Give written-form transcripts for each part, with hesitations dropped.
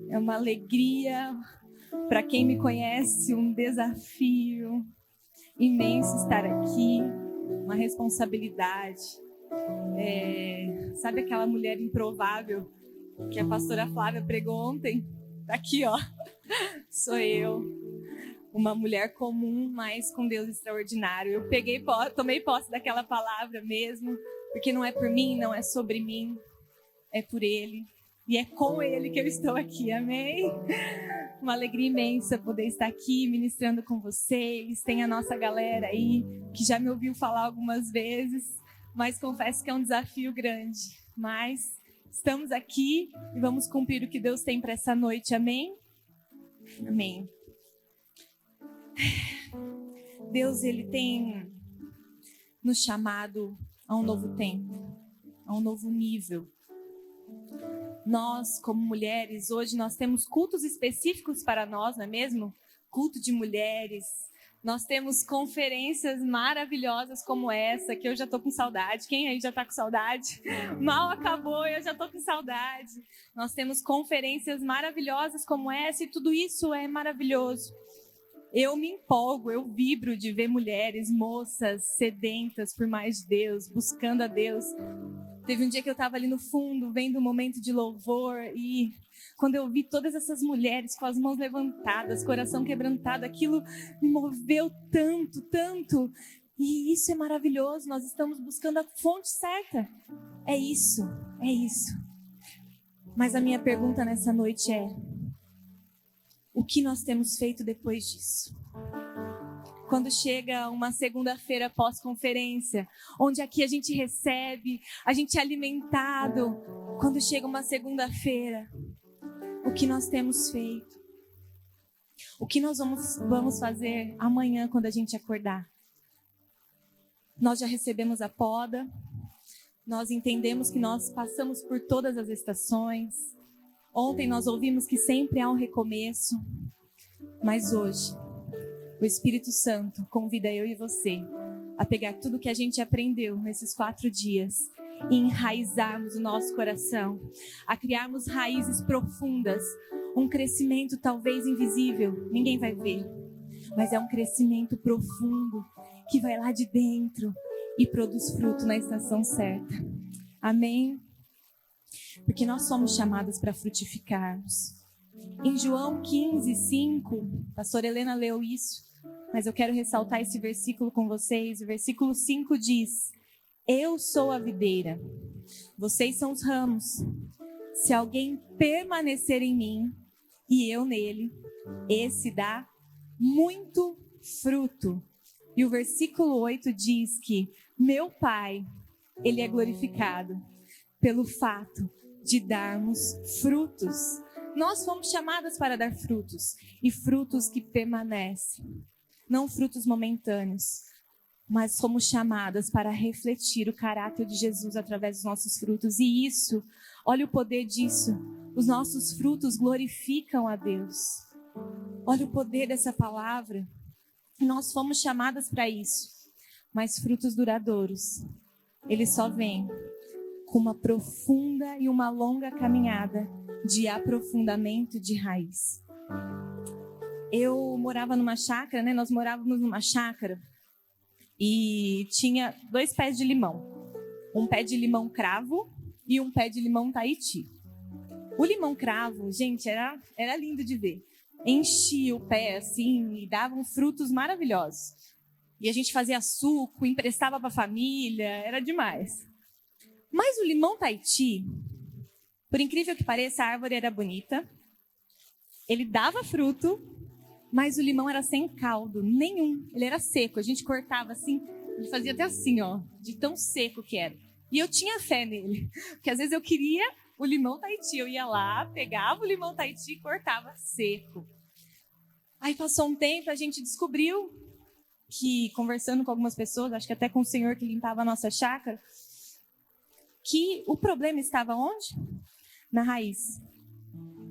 É uma alegria, para quem me conhece, um desafio imenso estar aqui, uma responsabilidade. Sabe aquela mulher improvável que a pastora Flávia pregou ontem? Tá aqui, ó. Sou eu. Uma mulher comum, mas com Deus extraordinário. Eu tomei posse daquela palavra mesmo, porque não é por mim, não é sobre mim, é por Ele. E é com Ele que eu estou aqui, amém? Uma alegria imensa poder estar aqui ministrando com vocês. Tem a nossa galera aí que já me ouviu falar algumas vezes, mas confesso que é um desafio grande. Mas estamos aqui e vamos cumprir o que Deus tem para essa noite, amém? Amém. Deus, Ele tem nos chamado a um novo tempo, a um novo nível. Nós, como mulheres, hoje nós temos cultos específicos para nós, não é mesmo? Culto de mulheres. Nós temos conferências maravilhosas como essa, que eu já estou com saudade. Quem aí já está com saudade? Mal acabou, eu já estou com saudade. Nós temos conferências maravilhosas como essa e tudo isso é maravilhoso. Eu me empolgo, eu vibro de ver mulheres, moças, sedentas por mais de Deus, buscando a Deus. Teve um dia que eu estava ali no fundo, vendo um momento de louvor, e quando eu vi todas essas mulheres com as mãos levantadas, coração quebrantado, aquilo me moveu tanto, tanto. E isso é maravilhoso, nós estamos buscando a fonte certa. É isso, é isso. Mas a minha pergunta nessa noite é: o que nós temos feito depois disso? Quando chega uma segunda-feira pós-conferência, onde aqui a gente recebe, a gente é alimentado. Quando chega uma segunda-feira, o que nós temos feito? O que nós vamos fazer amanhã quando a gente acordar? Nós já recebemos a poda, nós entendemos que nós passamos por todas as estações. Ontem nós ouvimos que sempre há um recomeço, mas hoje o Espírito Santo convida eu e você a pegar tudo que a gente aprendeu nesses 4 dias e enraizarmos o nosso coração, a criarmos raízes profundas, um crescimento talvez invisível, ninguém vai ver, mas é um crescimento profundo que vai lá de dentro e produz fruto na estação certa. Amém? Porque nós somos chamadas para frutificarmos. Em João 15:5, a pastora Helena leu isso, mas eu quero ressaltar esse versículo com vocês. O versículo 5 diz: eu sou a videira, vocês são os ramos. Se alguém permanecer em mim e eu nele, esse dá muito fruto. E o versículo 8 diz que meu Pai, Ele é glorificado pelo fato de darmos frutos. Nós fomos chamadas para dar frutos, e frutos que permanecem, não frutos momentâneos, mas fomos chamadas para refletir o caráter de Jesus através dos nossos frutos. E isso, olha o poder disso, os nossos frutos glorificam a Deus. Olha o poder dessa palavra. Nós fomos chamadas para isso, mas frutos duradouros, eles só vêm com uma profunda e uma longa caminhada de aprofundamento de raiz. Eu morava numa chácara, né? Nós morávamos numa chácara e tinha 2 pés de limão. Um pé de limão cravo e um pé de limão Tahiti. O limão cravo, gente, era lindo de ver. Enchia o pé assim e davam frutos maravilhosos. E a gente fazia suco, emprestava para a família, era demais. Mas o limão Tahiti, por incrível que pareça, a árvore era bonita, ele dava fruto, mas o limão era sem caldo nenhum, ele era seco. A gente cortava assim, ele fazia até assim, ó, de tão seco que era. E eu tinha fé nele, porque às vezes eu queria o limão Tahiti, eu ia lá, pegava o limão Tahiti e cortava seco. Aí passou um tempo, a gente descobriu que, conversando com algumas pessoas, acho que até com o senhor que limpava a nossa chácara, que o problema estava onde? Na raiz.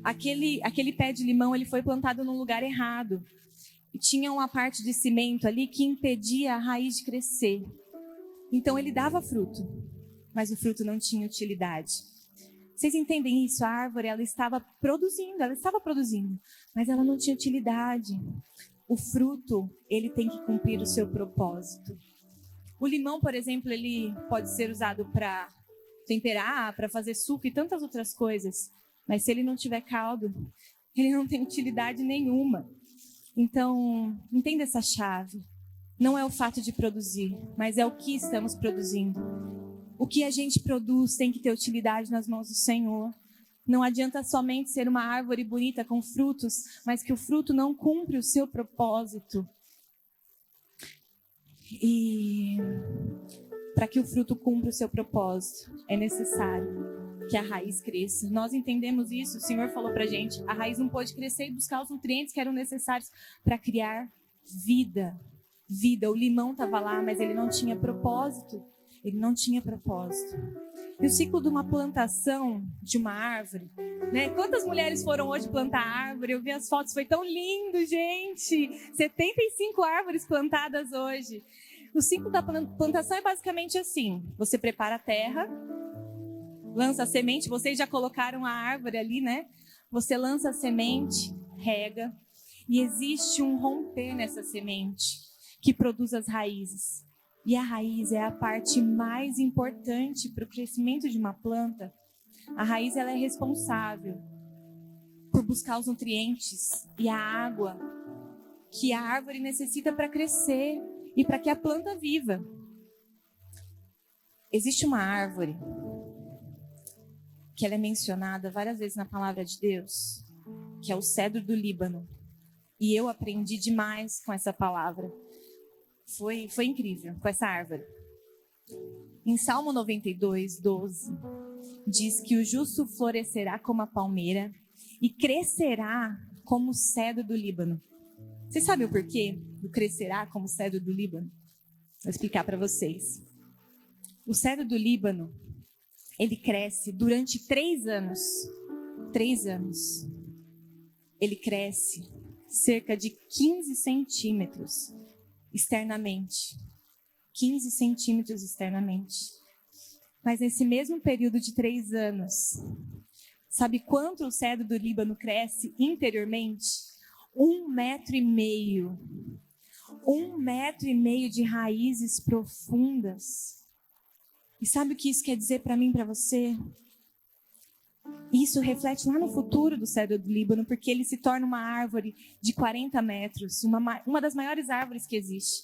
Aquele pé de limão, ele foi plantado no lugar errado. E tinha uma parte de cimento ali que impedia a raiz de crescer. Então ele dava fruto, mas o fruto não tinha utilidade. Vocês entendem isso? A árvore, ela estava produzindo, mas ela não tinha utilidade. O fruto, ele tem que cumprir o seu propósito. O limão, por exemplo, ele pode ser usado para temperar, para fazer suco e tantas outras coisas. Mas se ele não tiver caldo, ele não tem utilidade nenhuma. Então, entenda essa chave. Não é o fato de produzir, mas é o que estamos produzindo. O que a gente produz tem que ter utilidade nas mãos do Senhor. Não adianta somente ser uma árvore bonita com frutos, mas que o fruto não cumpre o seu propósito. E para que o fruto cumpra o seu propósito, é necessário que a raiz cresça. Nós entendemos isso, o Senhor falou para a gente, a raiz não pôde crescer e buscar os nutrientes que eram necessários para criar vida. Vida, o limão estava lá, mas ele não tinha propósito. Ele não tinha propósito. E o ciclo de uma plantação de uma árvore, né? Quantas mulheres foram hoje plantar árvore? Eu vi as fotos, foi tão lindo, gente! 75 árvores plantadas hoje. O ciclo da plantação é basicamente assim: você prepara a terra, lança a semente, vocês já colocaram a árvore ali, né? Você lança a semente, rega, e existe um romper nessa semente que produz as raízes. E a raiz é a parte mais importante para o crescimento de uma planta. A raiz ela é responsável por buscar os nutrientes e a água que a árvore necessita para crescer e para que a planta viva. Existe uma árvore que ela é mencionada várias vezes na palavra de Deus, que é o cedro do Líbano. E eu aprendi demais com essa palavra. Foi incrível com essa árvore. Em Salmo 92, 12, diz que o justo florescerá como a palmeira e crescerá como o cedro do Líbano. Vocês sabem o porquê do crescerá como o cedro do Líbano? Vou explicar para vocês. O cedro do Líbano, ele cresce durante 3 anos. 3 anos. Ele cresce cerca de 15 centímetros externamente. 15 centímetros externamente. Mas nesse mesmo período de 3 anos, sabe quanto o cedro do Líbano cresce interiormente? 1,5 metro. 1,5 metro de raízes profundas. E sabe o que isso quer dizer para mim e para você? Isso reflete lá no futuro do cedro do Líbano, porque ele se torna uma árvore de 40 metros, uma das maiores árvores que existe.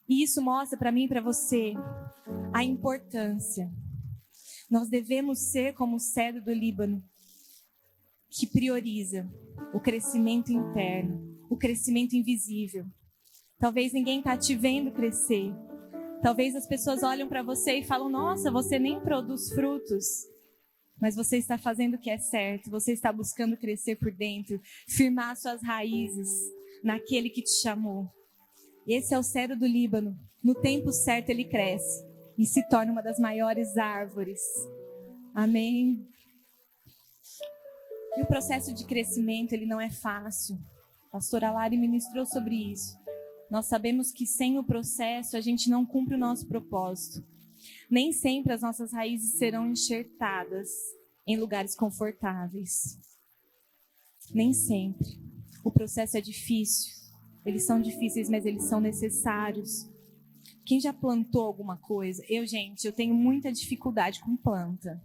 E isso mostra para mim e para você a importância. Nós devemos ser como o cedro do Líbano, que prioriza o crescimento interno, o crescimento invisível. Talvez ninguém está te vendo crescer. Talvez as pessoas olham para você e falam: nossa, você nem produz frutos. Mas você está fazendo o que é certo, você está buscando crescer por dentro, firmar suas raízes naquele que te chamou. Esse é o cedro do Líbano. No tempo certo ele cresce e se torna uma das maiores árvores. Amém? E o processo de crescimento, ele não é fácil. A pastora Lari ministrou sobre isso. Nós sabemos que sem o processo a gente não cumpre o nosso propósito. Nem sempre as nossas raízes serão enxertadas em lugares confortáveis. Nem sempre. O processo é difícil. Eles são difíceis, mas eles são necessários. Quem já plantou alguma coisa? Eu tenho muita dificuldade com planta.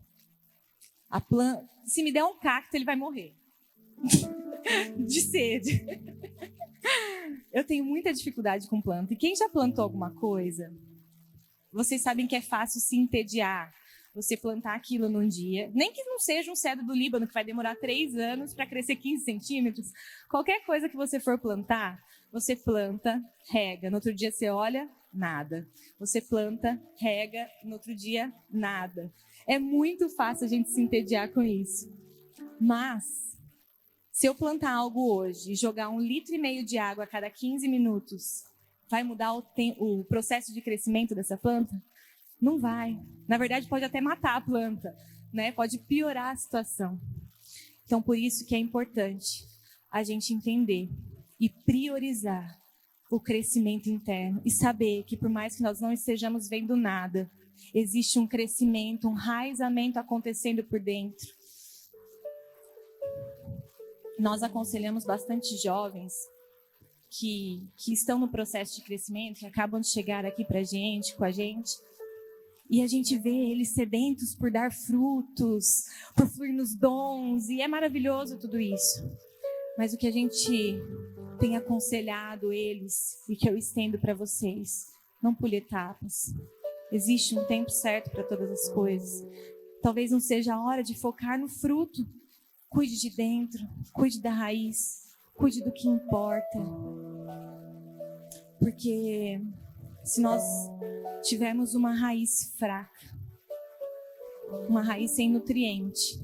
Se me der um cacto, ele vai morrer. De sede. Eu tenho muita dificuldade com planta. E quem já plantou alguma coisa? Vocês sabem que é fácil se entediar. Você plantar aquilo num dia. Nem que não seja um cedro do Líbano, que vai demorar 3 anos para crescer 15 centímetros. Qualquer coisa que você for plantar, você planta, rega. No outro dia você olha, nada. Você planta, rega. No outro dia, nada. É muito fácil a gente se entediar com isso. Mas, se eu plantar algo hoje e jogar 1,5 litro de água a cada 15 minutos, vai mudar o processo de crescimento dessa planta? Não vai. Na verdade, pode até matar a planta, né? Pode piorar a situação. Então, por isso que é importante a gente entender e priorizar o crescimento interno e saber que, por mais que nós não estejamos vendo nada, existe um crescimento, um raizamento acontecendo por dentro. Nós aconselhamos bastante jovens que estão no processo de crescimento, que acabam de chegar aqui com a gente, e a gente vê eles sedentos por dar frutos, por fluir nos dons, e é maravilhoso tudo isso. Mas o que a gente tem aconselhado eles, e que eu estendo para vocês, não pule etapas. Existe um tempo certo para todas as coisas. Talvez não seja a hora de focar no fruto. Cuide de dentro, cuide da raiz, cuide do que importa. Porque se nós tivermos uma raiz fraca, uma raiz sem nutriente,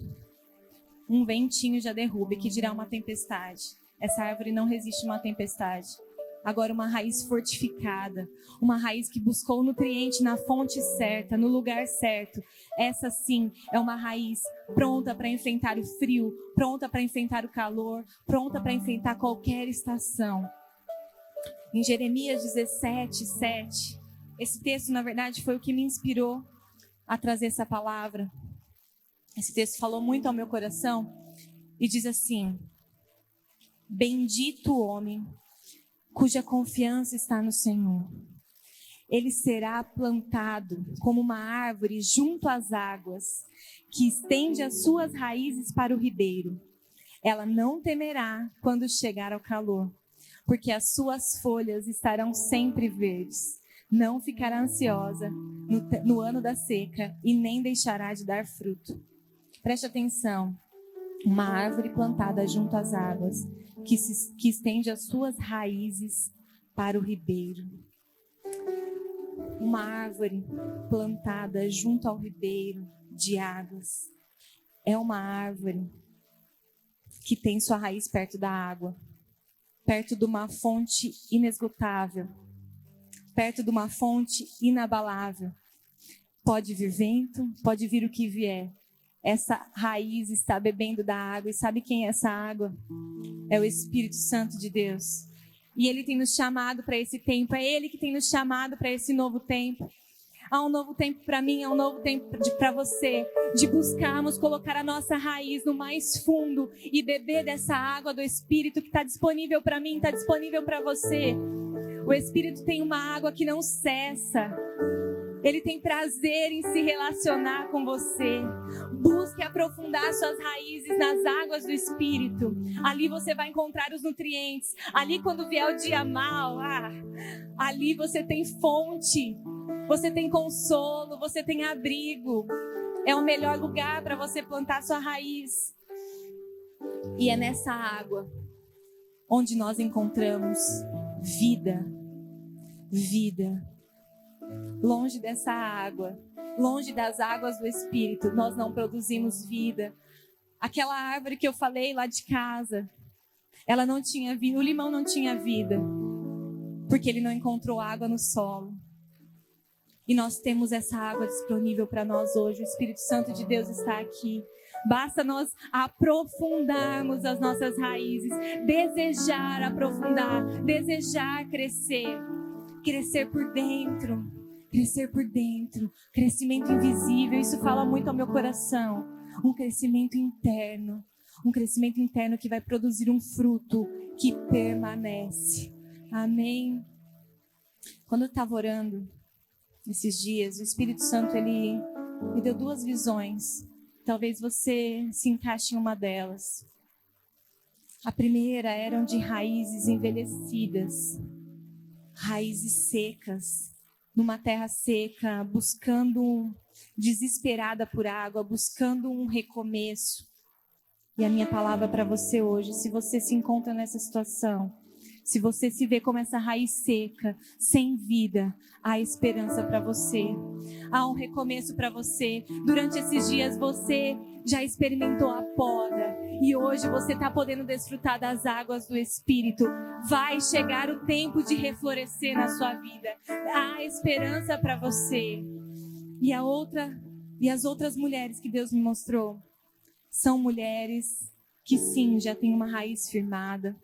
um ventinho já derruba, que dirá uma tempestade. Essa árvore não resiste a uma tempestade. Agora, uma raiz fortificada, uma raiz que buscou o nutriente na fonte certa, no lugar certo. Essa sim é uma raiz pronta para enfrentar o frio, pronta para enfrentar o calor, pronta para enfrentar qualquer estação. Em Jeremias 17, 7, esse texto, na verdade, foi o que me inspirou a trazer essa palavra. Esse texto falou muito ao meu coração e diz assim: bendito o homem cuja confiança está no Senhor. Ele será plantado como uma árvore junto às águas, que estende as suas raízes para o ribeiro. Ela não temerá quando chegar ao calor, porque as suas folhas estarão sempre verdes. Não ficará ansiosa no ano da seca e nem deixará de dar fruto. Preste atenção. Uma árvore plantada junto às águas, que estende as suas raízes para o ribeiro. Uma árvore plantada junto ao ribeiro de águas é uma árvore que tem sua raiz perto da água, perto de uma fonte inesgotável, perto de uma fonte inabalável. Pode vir vento, pode vir o que vier. Essa raiz está bebendo da água. E sabe quem é essa água? É o Espírito Santo de Deus. E Ele tem nos chamado para esse tempo. É Ele que tem nos chamado para esse novo tempo. Há um novo tempo para mim, há um novo tempo para você. De buscarmos colocar a nossa raiz no mais fundo e beber dessa água do Espírito que está disponível para mim, está disponível para você. O Espírito tem uma água que não cessa. Ele tem prazer em se relacionar com você. Busque aprofundar suas raízes nas águas do Espírito. Ali você vai encontrar os nutrientes. Ali, quando vier o dia mau, ali você tem fonte. Você tem consolo, você tem abrigo. É o melhor lugar para você plantar sua raiz. E é nessa água onde nós encontramos vida. Vida. Longe dessa água, longe das águas do Espírito, nós não produzimos vida. Aquela árvore que eu falei lá de casa, ela não tinha vida, o limão não tinha vida, porque ele não encontrou água no solo. E nós temos essa água disponível para nós hoje. O Espírito Santo de Deus está aqui. Basta nós aprofundarmos as nossas raízes, desejar aprofundar, desejar crescer. Crescer por dentro, crescimento invisível, isso fala muito ao meu coração. Um crescimento interno que vai produzir um fruto que permanece. Amém? Quando eu estava orando esses dias, o Espírito Santo, ele me deu 2 visões. Talvez você se encaixe em uma delas. A primeira eram de raízes envelhecidas, raízes secas, numa terra seca, buscando, desesperada por água, buscando um recomeço. E a minha palavra para você hoje, se você se encontra nessa situação, se você se vê como essa raiz seca, sem vida, há esperança para você. Há um recomeço para você. Durante esses dias você já experimentou a poda e hoje você está podendo desfrutar das águas do Espírito. Vai chegar o tempo de reflorescer na sua vida. Há esperança para você. E as outras mulheres que Deus me mostrou são mulheres que sim, já têm uma raiz firmada,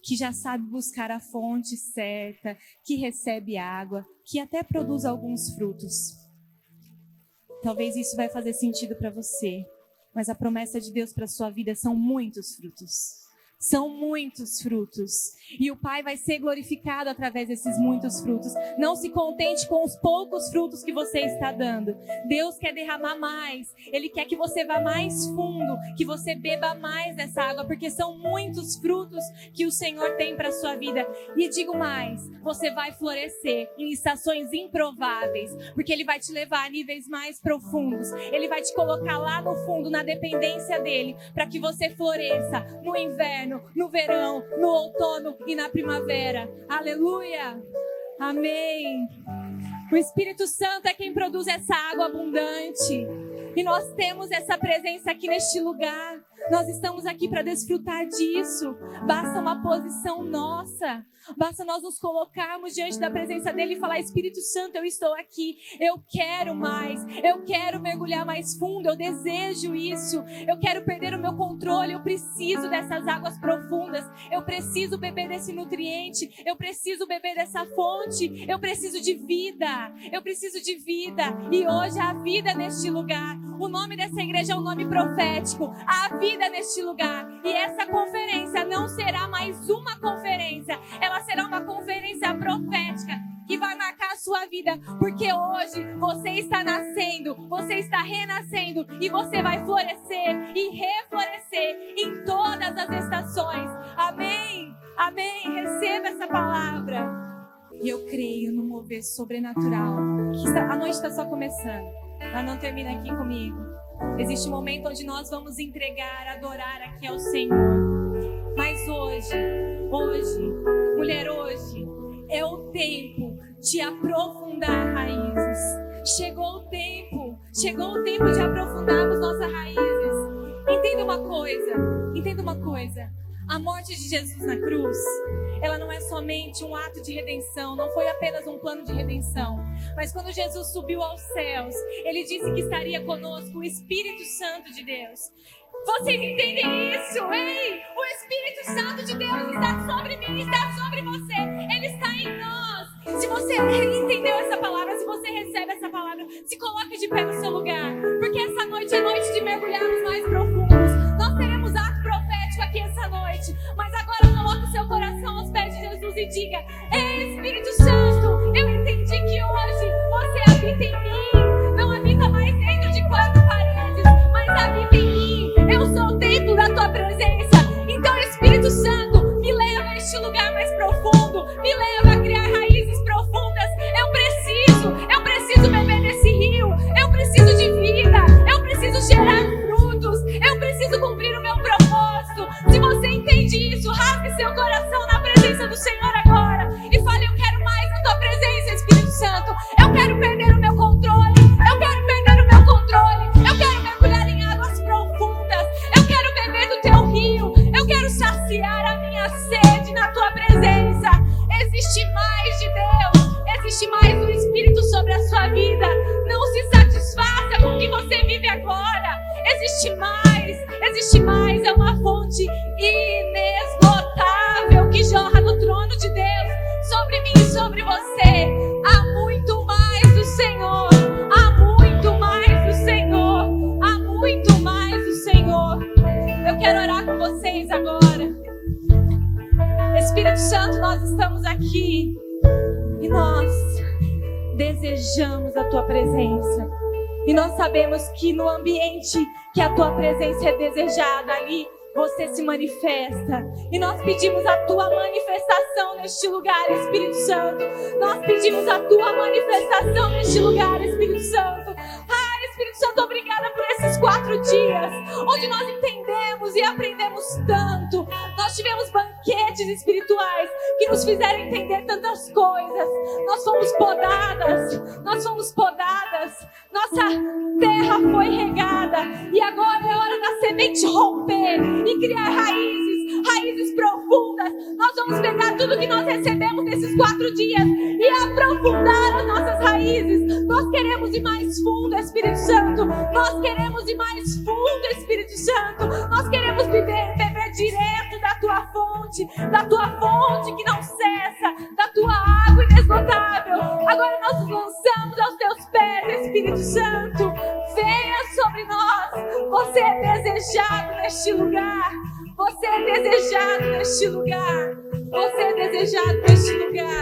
que já sabe buscar a fonte certa, que recebe água, que até produz alguns frutos. Talvez isso vai fazer sentido para você. Mas a promessa de Deus para a sua vida são muitos frutos. São muitos frutos. E o Pai vai ser glorificado através desses muitos frutos. Não se contente com os poucos frutos que você está dando. Deus quer derramar mais. Ele quer que você vá mais fundo, que você beba mais dessa água, porque são muitos frutos que o Senhor tem para a sua vida. E digo mais, você vai florescer em estações improváveis, porque Ele vai te levar a níveis mais profundos. Ele vai te colocar lá no fundo, na dependência dEle, para que você floresça no inverno, no verão, no outono e na primavera. Aleluia! Amém! O Espírito Santo é quem produz essa água abundante. E nós temos essa presença aqui neste lugar. Nós estamos aqui para desfrutar disso. Basta uma posição nossa. Basta nós nos colocarmos diante da presença dele e falar: Espírito Santo, eu estou aqui. Eu quero mais. Eu quero mergulhar mais fundo. Eu desejo isso. Eu quero perder o meu controle. Eu preciso dessas águas profundas. Eu preciso beber desse nutriente. Eu preciso beber dessa fonte. Eu preciso de vida. Eu preciso de vida. E hoje há vida neste lugar. O nome dessa igreja é um nome profético. Há vida neste lugar. E essa conferência não será mais uma conferência. Ela será uma conferência profética que vai marcar a sua vida. Porque hoje você está nascendo, você está renascendo e você vai florescer e reflorescer em todas as estações. Amém? Amém? Receba essa palavra. E eu creio no mover sobrenatural. A noite está só começando. Ela não termina aqui comigo. Existe um momento onde nós vamos entregar, adorar aqui ao Senhor. Mas hoje, mulher, hoje é o tempo de aprofundar raízes. Chegou o tempo de aprofundarmos nossas raízes. Entenda uma coisa. A morte de Jesus na cruz, ela não é somente um ato de redenção, não foi apenas um plano de redenção. Mas quando Jesus subiu aos céus, Ele disse que estaria conosco o Espírito Santo de Deus. Vocês entendem isso? Ei, o Espírito Santo de Deus está sobre mim, está sobre você. Ele está em nós. Se você entendeu essa palavra, se você recebe essa palavra, se coloque de pé no seu lugar. Porque essa noite é noite de mergulharmos mais profundos. Nós teremos ato profético aqui essa noite. Mas agora coloque o seu coração aos pés de Jesus e diga: Ei, Espírito Santo, eu entendi que hoje você habita em mim. Não habita mais dentro de quatro paredes, mas habita em mim. Eu sou o templo da tua presença. Então, Espírito Santo, me leva a este lugar mais profundo. Me leva a criar raízes profundas. Eu preciso beber desse rio. Eu preciso de vida. Eu preciso gerar frutos. Eu preciso cumprir o meu propósito. Se você entende isso, rasgue seu coração na presença do Senhor agora e fale: eu quero mais da tua presença, Espírito Santo. Eu quero perder o meu controle. Eu quero perder o meu controle. Eu quero mergulhar em águas profundas. Eu quero beber do teu rio. Eu quero saciar a minha sede na tua presença. Existe mais de Deus. Existe mais do Espírito sobre a sua vida. Não se satisfaça com o que você vive agora. Existe mais, é uma fonte inesgotável que jorra do trono de Deus sobre mim e sobre você. Há muito mais do Senhor, há muito mais do Senhor, há muito mais do Senhor. Eu quero orar com vocês agora. Espírito Santo, nós estamos aqui e nós desejamos a tua presença. E nós sabemos que no ambiente que a tua presença é desejada, ali você se manifesta. E nós pedimos a tua manifestação neste lugar, Espírito Santo. Nós pedimos a tua manifestação neste lugar, Espírito Santo. Espírito Santo, obrigada por esses 4 dias, onde nós entendemos e aprendemos tanto. Nós tivemos banquetes espirituais que nos fizeram entender tantas coisas. Nós fomos podadas. Nossa terra foi regada. E agora é hora da semente romper e criar raízes profundas. Nós vamos pegar tudo que nós recebemos nesses 4 dias e aprofundar as nossas raízes. Nós queremos ir mais fundo, Espírito Santo. Nós queremos ir mais fundo, Espírito Santo. Nós queremos beber direto da tua fonte que não cessa, da tua água inesgotável. Agora nós nos lançamos aos teus pés, Espírito Santo. Venha sobre nós. Você é desejado neste lugar. Você é desejado neste lugar. Você é desejado neste lugar.